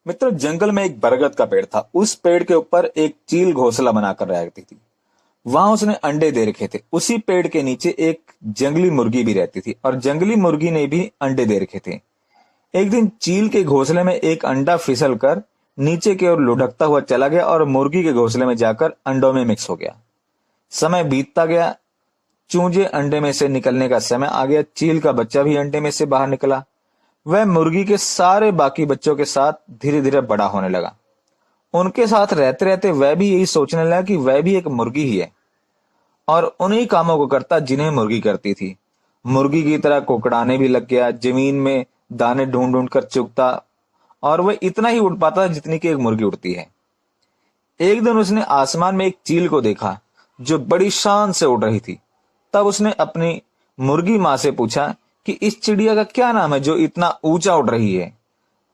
मित्रों, जंगल में एक बरगद का पेड़ था। उस पेड़ के ऊपर एक चील घोंसला बनाकर रहती थी। वहां उसने अंडे दे रखे थे। उसी पेड़ के नीचे एक जंगली मुर्गी भी रहती थी और जंगली मुर्गी ने भी अंडे दे रखे थे। एक दिन चील के घोंसले में एक अंडा फिसल कर नीचे की ओर लुढ़कता हुआ चला गया और मुर्गी के घोंसले में जाकर अंडों में मिक्स हो गया। समय बीतता गया। चूजे अंडे में से निकलने का समय आ गया। चील का बच्चा भी अंडे में से बाहर निकला। वह मुर्गी के सारे बाकी बच्चों के साथ धीरे धीरे बड़ा होने लगा। उनके साथ रहते रहते वह भी यही सोचने लगा कि वह भी एक मुर्गी ही है और उन्हीं कामों को करता जिन्हें मुर्गी करती थी। मुर्गी की तरह कुकड़ाने भी लग गया। जमीन में दाने ढूंढ ढूंढ कर चुगता और वह इतना ही उड़ पाता जितनी की एक मुर्गी उड़ती है। एक दिन उसने आसमान में एक चील को देखा जो बड़ी शान से उड़ रही थी। तब उसने अपनी मुर्गी माँ से पूछा कि इस चिड़िया का क्या नाम है जो इतना ऊंचा उड़ रही है।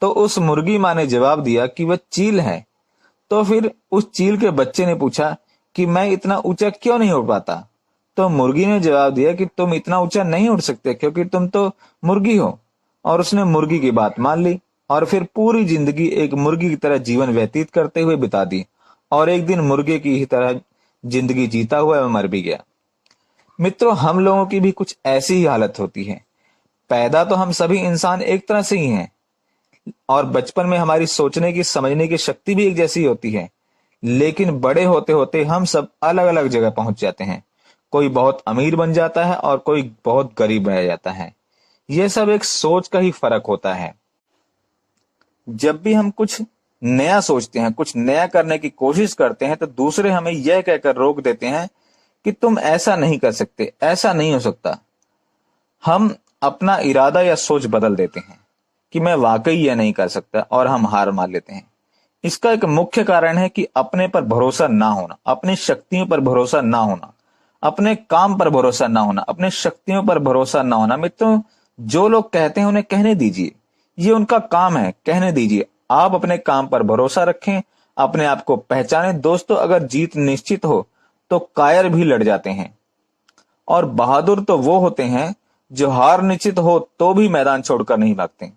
तो उस मुर्गी माँ ने जवाब दिया कि वह चील है। तो फिर उस चील के बच्चे ने पूछा कि मैं इतना ऊंचा क्यों नहीं उड़ पाता। तो मुर्गी ने जवाब दिया कि तुम इतना ऊंचा नहीं उड़ सकते क्योंकि तुम तो मुर्गी हो। और उसने मुर्गी की बात मान ली और फिर पूरी जिंदगी एक मुर्गी की तरह जीवन व्यतीत करते हुए बिता दी और एक दिन मुर्गे की ही तरह जिंदगी जीता हुआ वह मर भी गया। मित्रों, हम लोगों की भी कुछ ऐसी ही हालत होती है। पैदा तो हम सभी इंसान एक तरह से ही हैं और बचपन में हमारी सोचने की समझने की शक्ति भी एक जैसी होती है, लेकिन बड़े होते होते हम सब अलग अलग जगह पहुंच जाते हैं। कोई बहुत अमीर बन जाता है और कोई बहुत गरीब रह जाता है। यह सब एक सोच का ही फर्क होता है। जब भी हम कुछ नया सोचते हैं, कुछ नया करने की कोशिश करते हैं, तो दूसरे हमें यह कहकर रोक देते हैं कि तुम ऐसा नहीं कर सकते, ऐसा नहीं हो सकता। हम अपना इरादा या सोच बदल देते हैं कि मैं वाकई यह नहीं कर सकता और हम हार मान लेते हैं। इसका एक मुख्य कारण है कि अपने पर भरोसा ना होना, अपनी शक्तियों पर भरोसा ना होना, अपने काम पर भरोसा ना होना, अपने शक्तियों पर भरोसा ना होना। मित्रों, जो लोग कहते हैं उन्हें कहने दीजिए, ये उनका काम है, कहने दीजिए। आप अपने काम पर भरोसा रखें, अपने आप को पहचानें। दोस्तों, अगर जीत निश्चित हो तो कायर भी लड़ जाते हैं और बहादुर तो वो होते हैं जो हार निश्चित हो तो भी मैदान छोड़कर नहीं भागते।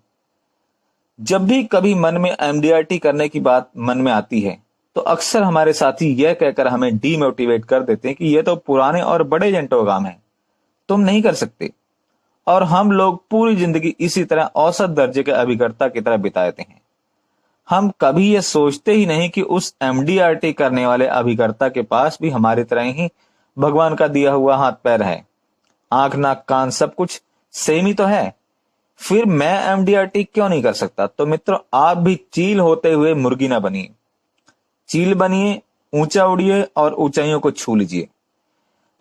जब भी कभी मन में एमडीआरटी करने की बात मन में आती है तो अक्सर हमारे साथी यह कहकर हमें डीमोटिवेट कर देते हैं कि यह तो पुराने और बड़े एजेंटों का काम है, तुम नहीं कर सकते। और हम लोग पूरी जिंदगी इसी तरह औसत दर्जे के अभिकर्ता की तरह बिताते हैं। हम कभी यह सोचते ही नहीं कि उस एमडीआरटी करने वाले अभिकर्ता के पास भी हमारी तरह ही भगवान का दिया हुआ हाथ पैर है, आंख नाक कान सब कुछ सेम ही तो है। फिर मैं एमडीआरटी क्यों नहीं कर सकता। तो मित्रों, आप भी चील होते हुए मुर्गी ना बनिए, चील बनिए, ऊंचा उड़िए और ऊंचाइयों को छू लीजिए।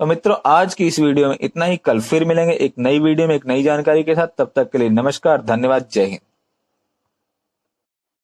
तो मित्रों, आज की इस वीडियो में इतना ही। कल फिर मिलेंगे एक नई वीडियो में एक नई जानकारी के साथ। तब तक के लिए नमस्कार, धन्यवाद, जय हिंद।